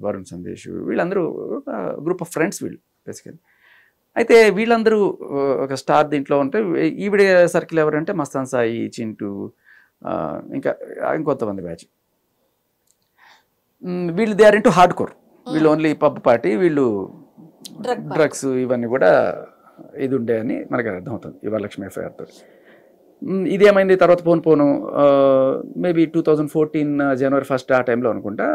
వరుణ్ సందేశ్ వీళ్ళందరూ group of friends వీళ్ళు basically. అయితే వీళ్ళందరూ ఒక స్టార్ దీంట్లో ఉంటే ఈవిడ సర్కిల్ ఎవరంటే మస్తాన్ సాయి, చింటూ, ఇంకా ఇంకొంతమంది బ్యాచ్. వీళ్ళు they are into hard core. వీళ్ళు ఓన్లీ పబ్ పార్టీ, వీళ్ళు డ్రగ్స్ ఇవన్నీ కూడా ఇది ఉండే అని మనకు అర్థమవుతుంది ఈ వరలక్ష్మి ఎఫ్ఐఆర్తో. ఇదేమైంది తర్వాత పోను మేబీ 2014 జనవరి 1 ఆ టైంలో అనుకుంటా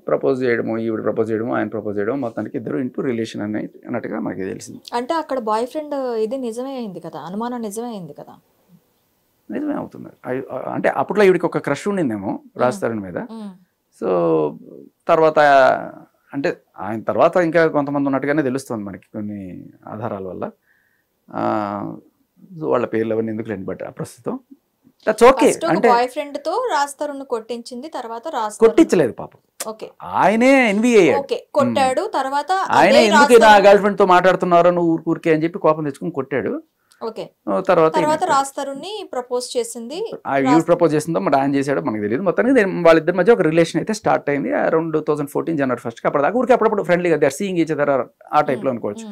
ప్రపోజ్ చేయడము, ఈవిడ ప్రపోజ్ చేయడము, ఆయన ప్రపోజ్ చేయడం, మొత్తానికి ఇద్దరు ఇంటూ రిలేషన్ అన్నట్టుగా మనకి తెలిసింది. అంటే అక్కడ బాయ్ ఫ్రెండ్ ఇది నిజమే అయింది కదా, అనుమానం నిజమే అయింది కదా. నిజమే అవుతుంది. అంటే అప్పట్లో ఈవిడికి ఒక క్రష్ ఉండిందేమో రాజ్ తరుణ్ మీద. సో తర్వాత అంటే ఆయన తర్వాత ఇంకా కొంతమంది ఉన్నట్టుగానే తెలుస్తుంది మనకి కొన్ని ఆధారాల వల్ల. వాళ్ళ పేర్లు అవన్నీ ఎందుకు లేండి, బట్ ప్రస్తుతం దట్స్ ఓకే. అంటే బాయ్ ఫ్రెండ్ తో రాజ్ తరుణ్ కొట్టించింది, తర్వాత రాజ్ కొట్టించలేదు పాపం, ఓకే ఆయనే ఎన్వి అయ్యాడు, ఓకే కొట్టాడు. తర్వాత ఆయనే ఎందుకు నా గర్ల్ ఫ్రెండ్ తో మాట్లాడుతున్నారో నువ్వు ఊరికే అని చెప్పి కోపం తెచ్చుకుని కొట్టాడు. ఓకే తర్వాత రాజ్ తరుణ్ ని ప్రపోజ్ చేసింది, ప్రపోజ్ చేసిందో మరి ఆయన చేశాడో మనకు తెలియదు. మొత్తానికి వాళ్ళిద్దరి మధ్య ఒక రిలేషన్ అయితే స్టార్ట్ అయింది అరౌండ్ 2014 జనవరి 1. అప్పటిదాకా ఊరికి అప్పుడప్పుడు ఫ్రెండ్లీగా they are seeing each other ఆ టైప్లో అనుకోవచ్చు.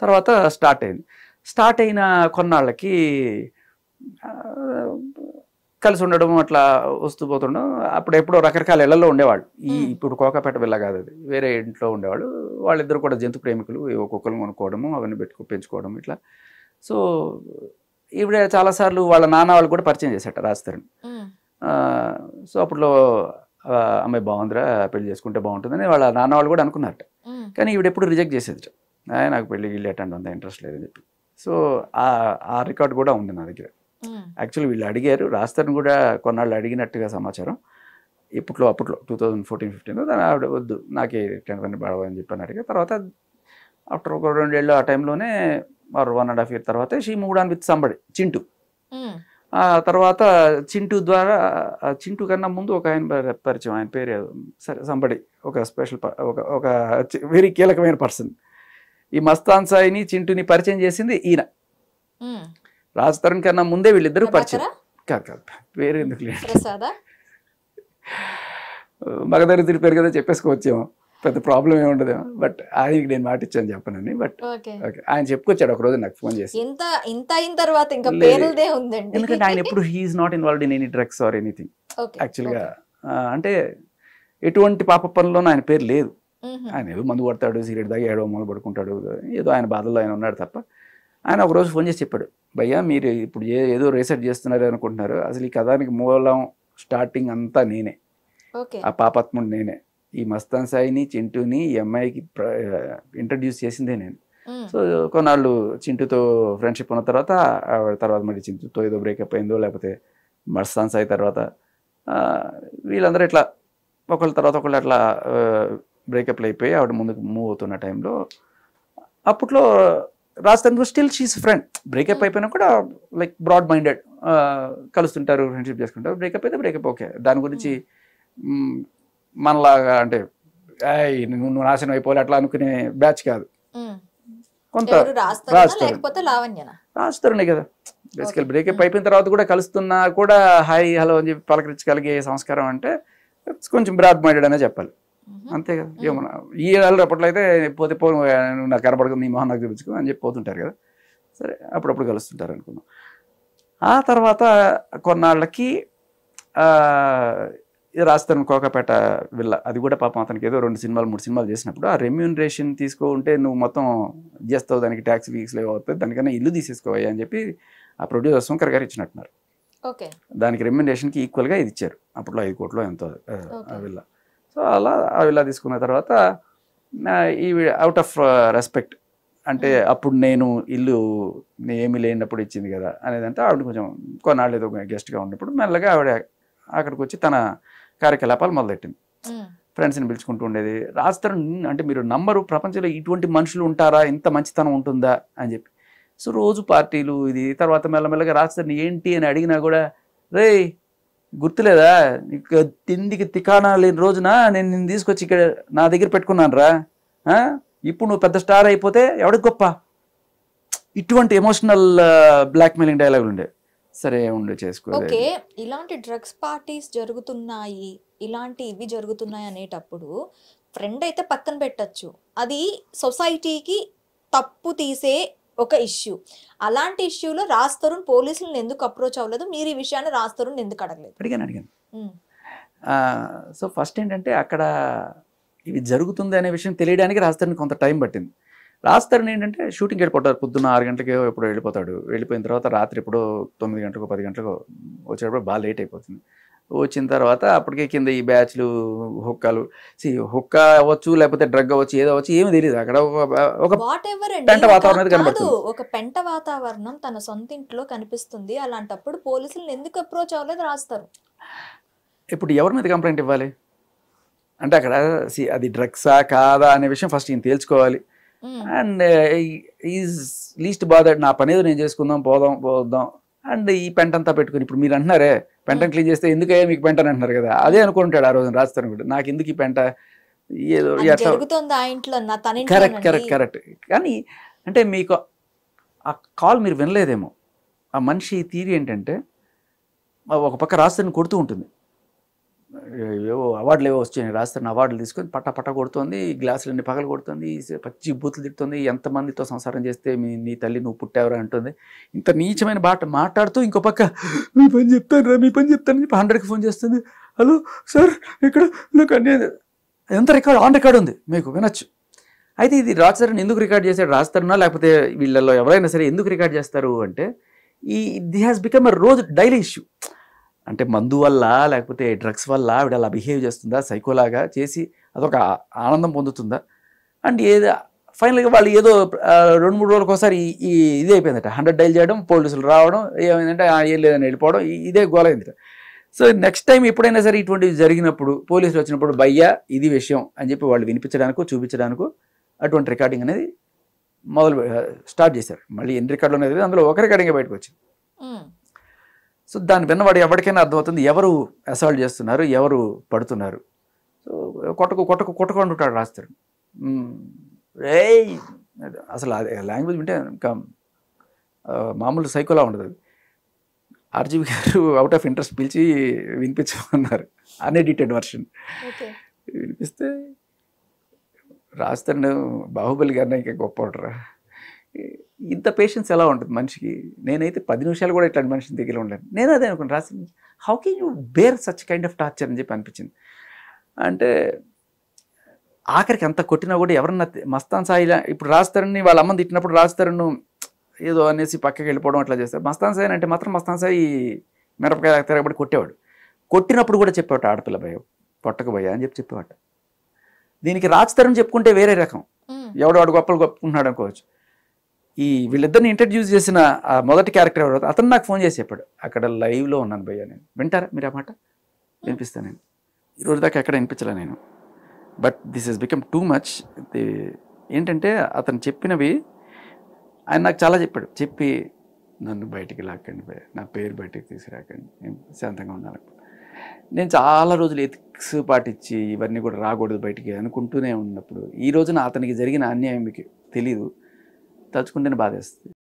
తర్వాత స్టార్ట్ అయింది. స్టార్ట్ అయిన కొన్నాళ్ళకి కలిసి ఉండడం, అట్లా వస్తూ పోతుండడం. అప్పుడు ఎప్పుడో రకరకాల ఇళ్లలో ఉండేవాళ్ళు. ఇప్పుడు కోకాపేట వెళ్ళ కాదు, అది వేరే ఇంట్లో ఉండేవాళ్ళు. వాళ్ళిద్దరు కూడా జంతు ప్రేమికులు, ఒక్కొక్కరు కొనుక్కోవడము, అవన్నీ పెంచుకోవడం ఇట్లా. సో ఈవిడ చాలాసార్లు వాళ్ళ నాన్న వాళ్ళు కూడా పరిచయం చేశాట రాజ్ తరుణ్. సో అప్పట్లో అమ్మాయి బాగుందిరా, పెళ్లి చేసుకుంటే బాగుంటుందని వాళ్ళ నాన్న వాళ్ళు కూడా అనుకున్నారట. కానీ ఈవిడ ఎప్పుడు రిజెక్ట్ చేసేది, నాకు పెళ్లి గిల్లి అటెండ్ అంత ఇంట్రెస్ట్ లేదని చెప్పి. సో ఆ రికార్డ్ కూడా ఉంది నా దగ్గర. యాక్చువల్లీ వీళ్ళు అడిగారు, రాజ్ తరుణ్ కూడా కొన్నాళ్ళు అడిగినట్టుగా సమాచారం. అప్పట్లో 2014-15 దాని ఆవిడ వద్దు, నాకే టెన్షన్ పడవని చెప్పని అడిగా. తర్వాత ఆఫ్టర్ ఒక 2 ఏళ్ళు ఆ టైంలోనే 1.5 year తర్వాత she moved on with somebody, Chintu. ఆ తర్వాత చింటూ ద్వారా, చింటూ కన్నా ముందు ఒక ఆయన పరిచయం, ఆయన పేరు సరే సంబడి, ఒక స్పెషల్ ఒక వెరీ కీలకమైన పర్సన్. ఈ మస్తాన్ సాయిని చింటూని పరిచయం చేసింది ఈయన. రాజ్ తరుణ్ కన్నా ముందే వీళ్ళిద్దరూ పరిచయం. కాదు పేరు ఎందుకు లేదు, మగధరిత్రి పేరు కదా చెప్పేసుకోవచ్చేమో, పెద్ద ప్రాబ్లం ఏమి ఉండదేమో. బట్ ఆయనకి నేను మాట ఇచ్చాను చెప్పనని. బట్ ఆయన చెప్పుకొచ్చాడు ఒక రోజు నాకు ఫోన్ చేసి. ఎందుకంటే ఆయన ఎప్పుడు he's not involved in any drugs or anything యాక్చువల్గా. అంటే ఎటువంటి పాప పనుల్లోనూ ఆయన పేరు లేదు. ఆయన ఏదో మందు పడతాడు, సిగరెట్ తాగి ఏడో మొదలు పడుకుంటాడు, ఏదో ఆయన బాధల్లో ఆయన ఉన్నాడు తప్ప. ఆయన ఒకరోజు ఫోన్ చేసి చెప్పాడు, భయ్యా మీరు ఇప్పుడు ఏదో రీసెర్చ్ చేస్తున్నారు అనుకుంటున్నారు, అసలు ఈ కథానికి మూలం స్టార్టింగ్ అంతా నేనే, ఆ పాపాత్ముడు నేనే. ఈ మస్తాన్ సాయిని చింటూని ఈ అమ్మాయికి ఇంట్రడ్యూస్ చేసిందే నేను. సో కొన్నాళ్ళు చింటూతో ఫ్రెండ్షిప్ ఉన్న తర్వాత మళ్ళీ చింటూతో ఏదో బ్రేకప్ అయిందో, లేకపోతే మస్తాన్ సాయి తర్వాత వీళ్ళందరూ ఇట్లా ఒకళ్ళ తర్వాత ఒకళ్ళు అట్లా బ్రేకప్లు అయిపోయి ఆవిడ ముందుకు మూవ్ అవుతున్న టైంలో అప్పట్లో Raj Tarun still she's friend. Breakup అయిపోయినా కూడా లైక్ బ్రాడ్ మైండెడ్, కలుస్తుంటారు, ఫ్రెండ్షిప్ చేసుకుంటారు. బ్రేకప్ అయితే బ్రేకప్ ఓకే, దాని గురించి మనలాగా అంటే నువ్వు నాశనం అయిపోవాలి అట్లా అనుకునే బ్యాచ్ కాదు. కొంత రాజ్ తరుణే కదా బేసికల్. బ్రేకప్ అయిపోయిన తర్వాత కూడా కలుస్తున్నా కూడా హాయ్ హలో అని చెప్పి పలకరించగలిగే సంస్కారం అంటే కొంచెం బ్రాడ్ మైండెడ్ అనే చెప్పాలి, అంతే కదా. ఏమన్నా ఈ ఏళ్ళు అప్పట్లో అయితే పోతే నువ్వు నాకు కనపడదు, నీ మొహం నాకు చూపించుకో అని చెప్పి పోతుంటారు కదా. సరే అప్పుడప్పుడు కలుస్తుంటారు అనుకున్నాం. ఆ తర్వాత కొన్నాళ్ళకి రాజ్ తరుణ్ కోకాపేట విల్ల, అది కూడా పాపం అతనికి ఏదో 2 సినిమాలు 3 సినిమాలు చేసినప్పుడు ఆ రెమ్యూనరేషన్ తీసుకుంటే నువ్వు మొత్తం చేస్తావు, దానికి ట్యాక్స్ వీక్స్లో అవుతుంది, దానికన్నా ఇల్లు తీసేసుకోవాలి అని చెప్పి ఆ ప్రొడ్యూసర్ శంకర్ గారు ఇచ్చినట్టున్నారు. దానికి రెమ్యూనరేషన్కి ఈక్వల్గా ఇది ఇచ్చారు అప్పట్లో 5 కోట్లు ఎంతో ఆ విల్ల. సో అలా ఆ విల్లా తీసుకున్న తర్వాత ఈ అవుట్ ఆఫ్ రెస్పెక్ట్ అంటే అప్పుడు నేను ఇల్లు ఏమీ లేనప్పుడు ఇచ్చింది కదా అనేదంటే ఆవిడ కొంచెం కొన్నాళ్ళు ఏదో గెస్ట్గా ఉన్నప్పుడు మెల్లగా ఆవిడ అక్కడికి వచ్చి తన కార్యకలాపాలు మొదలెట్టింది. ఫ్రెండ్స్ని పిలుచుకుంటూ ఉండేది. రాజ్ తరుణ్ అంటే మీరు నంబరు, ప్రపంచంలో ఇటువంటి మనుషులు ఉంటారా, ఇంత మంచితనం ఉంటుందా అని చెప్పి. సో రోజు పార్టీలు ఇది. తర్వాత మెల్లమెల్లగా రాజ్ తరుణ్ ఏంటి అని అడిగినా కూడా, రే గుర్తులేదా నీకు తిండికి తికానా లేని రోజున నేను నిన్ను తీసుకొచ్చి ఇక్కడ నా దగ్గర పెట్టుకున్నాను రా, ఇప్పుడు నువ్వు పెద్ద స్టార్ అయిపోతే ఎవడికి గొప్ప, ఇటువంటి ఎమోషనల్ బ్లాక్మెయిలింగ్ డైలాగులు ఉండే. సరే ఉండే చేసుకో. ఓకే, ఇలాంటి డ్రగ్స్ పార్టీస్ జరుగుతున్నాయి, ఇలాంటి ఇవి జరుగుతున్నాయి అనేటప్పుడు ఫ్రెండ్ అయితే పక్కన పెట్టచ్చు, అది సొసైటీకి తప్పు తీసే ఒక ఇష్యూ. అలాంటి ఇష్యూలో రాజ్ తరుణ్ పోలీసులను ఎందుకు అప్రోచ్ అవ్వలేదు? మీరు ఈ విషయాన్ని రాజ్ తరుణ్ ఎందుకు అడగలేదు? అడిగాను. సో ఫస్ట్ ఏంటంటే అక్కడ ఇవి జరుగుతుంది అనే విషయం తెలియడానికి రాజ్ తరుణ్ కొంత టైం పట్టింది. రాజ్ తరుణ్ ఏంటంటే షూటింగ్కి వెళ్ళిపోతాడు, పొద్దున్న 6 గంటలకి ఎప్పుడో వెళ్ళిపోతాడు. వెళ్ళిపోయిన తర్వాత రాత్రి ఎప్పుడో 9 గంటలకు 10 గంటలకు వచ్చేటప్పుడు బాగా లేట్ అయిపోతుంది. వచ్చిన తర్వాత అప్పటికే కింద ఈ బ్యాచ్లు హుక్కాలు, హుక్కా అవ్వచ్చు లేకపోతే డ్రగ్ అవ్వచ్చు, ఏదో అవ్వచ్చు, ఏమీ తెలియదు. అక్కడ ఒక పెంట వాతావరణం అయితే కనబడుతుంది. ఒక పెంట వాతావరణం తన సొంత ఇంట్లో కనిపిస్తుంది. అలాంటప్పుడు పోలీసులను ఎందుకు అప్రోచ్ అవ్వలేదు రాస్తారు? ఇప్పుడు ఎవరి మీద కంప్లైంట్ ఇవ్వాలి అంటే అక్కడ అది డ్రగ్సా కాదా అనే విషయం ఫస్ట్ ఈయన తేల్చుకోవాలి. అండ్ ఈజ్ లీస్ట్ బాదర్డ్, నా పని ఏదో నేను చేసుకుందాం, పోదాం. అండ్ ఈ పెంట అంతా పెట్టుకుని ఇప్పుడు మీరు అంటున్నారే పెంటను క్లీన్ చేస్తే ఎందుకయ్యా మీకు పెంట అని అంటున్నారు కదా, అదే అనుకుంటాడు ఆ రోజున రాజ్ తరుణ్ కూడా. నాకు ఎందుకు ఈ పెంట, ఏదో కరెక్ట్. కానీ అంటే మీకు ఆ కాల్ మీరు వినలేదేమో. ఆ మనిషి థియరీ ఏంటంటే ఒక పక్క రాజ్ తరుణ్ కొడుతూ ఉంటుంది, ఏవో అవార్డులు ఏవో వచ్చాయి, రాజ్ తరుణ్ అవార్డులు తీసుకొని పట్ట కొడుతుంది, గ్లాసులన్నీ పగలు కొడుతుంది, పచ్చి బూతులు తిడుతుంది, ఎంతమందితో సంసారం చేస్తే నీ తల్లి నువ్వు పుట్టావరా అంటుంది. ఇంత నీచమైన మాట్లాడుతూ ఇంకో పక్క మీ పని చెప్తాను చెప్పి 100కి ఫోన్ చేస్తుంది. హలో సార్ ఇక్కడ నాకు ఎంత ఆన్ రికార్డ్ ఉంది, మీకు వినొచ్చు. అయితే ఇది రాజ్ తరుణ్ ఎందుకు రికార్డ్ చేశాడు, రాజ్ తరుణా లేకపోతే వీళ్ళల్లో ఎవరైనా సరే ఎందుకు రికార్డ్ చేస్తారు అంటే ది హ్యాస్ బికమ్ అ రోజు డైలీ ఇష్యూ. అంటే మందు వల్ల లేకపోతే డ్రగ్స్ వల్ల ఆవిడ అలా బిహేవ్ చేస్తుందా, సైకోలాగా చేసి అదొక ఆనందం పొందుతుందా, అండ్ ఏదో ఫైనల్గా వాళ్ళు ఏదో 2-3 రోజులకు ఒకసారి ఇదే అయిపోయిందట. 100 డైల్ చేయడం, పోలీసులు రావడం, ఏమైందంటే ఏం లేదని వెళ్ళిపోవడం, ఇదే గోలైందట. సో నెక్స్ట్ టైం ఎప్పుడైనా సరే ఇటువంటివి జరిగినప్పుడు పోలీసులు వచ్చినప్పుడు భయ్యా ఇది విషయం అని చెప్పి వాళ్ళు వినిపించడానికో చూపించడానికో అటువంటి రికార్డింగ్ అనేది స్టార్ట్ చేశారు. మళ్ళీ ఎన్ని రికార్డులు అనేది అందులో ఒక రికార్డింగే బయటకు వచ్చింది. సో దాన్ని విన్నవాడు ఎవరికైనా అర్థమవుతుంది ఎవరు అసాల్ట్ చేస్తున్నారు, ఎవరు పడుతున్నారు. సో కొట్టకు అంటుంటాడు రాజ్ తరుణ్. అసలు లాంగ్వేజ్ వింటే ఇంకా మామూలు సైకోలా ఉండదు. అది ఆర్జీవి గారు అవుట్ ఆఫ్ ఇంట్రెస్ట్ పిలిచి వినిపించమన్నారు, అన్ఎడిటెడ్ వర్షన్ వినిపిస్తే రాజ్ తరుణ్ బాహుబలి గారిని ఇంకా గొప్ప ఉంటారా, ఇంత పేషెన్స్ ఎలా ఉంటుంది మనిషికి. నేనైతే 10 నిమిషాలు కూడా ఇట్లాంటి మనిషిని దగ్గర ఉండలేను. నేను అదే అనుకున్నాను, Raj how can you bear such kind of torture అని చెప్పి అనిపించింది. అంటే ఆఖరికి అంత కొట్టినా కూడా ఎవరన్నా మస్తాన్ సాయిలా, ఇప్పుడు రాజ్ తరుణ్ని వాళ్ళ అమ్మని తిట్టినప్పుడు రాజ్ తరుణ్ ఏదో అనేసి పక్కకి వెళ్ళిపోవడం అట్లా చేస్తారు. మస్తాన్ సాయి అంటే మాత్రం మస్తాన్ సాయి మిరపకాయ తిరగబడి కొట్టేవాడు. కొట్టినప్పుడు కూడా చెప్పేవాడు ఆడపిల్ల భయ పొట్టకు భయ అని చెప్పేవాడు. దీనికి రాజ్ తరుణ్ చెప్పుకుంటే వేరే రకం, ఎవడు గొప్పలు గొప్పుకుంటున్నాడు అనుకోవచ్చు. వీళ్ళిద్దరిని ఇంట్రడ్యూస్ చేసిన ఆ మొదటి క్యారెక్టర్ ఎవరు, అతను నాకు ఫోన్ చేసి చెప్పాడు, అక్కడ లైవ్లో ఉన్నాను భయ్యా నేను. వింటారా మీరు ఆ మాట? వినిపిస్తాను. నేను ఈరోజు దాకా ఎక్కడ వినిపించలే నేను, but this he's become too much. ఏంటంటే అతను చెప్పినవి ఆయన నాకు చాలా చెప్పాడు. చెప్పి నన్ను బయటికి లాక్కండి భయ్యా, నా పేరు బయటికి తీసుకురాకండి, నేను శాంతంగా ఉన్నాను. నేను చాలా రోజులు ఎథిక్స్ పాటించి ఇవన్నీ కూడా రాకూడదు బయటికి అనుకుంటూనే ఉన్నప్పుడు ఈ రోజున అతనికి జరిగిన అన్యాయం మీకు తెలీదు, తలుచుకుంటేనే బాధేస్తుంది.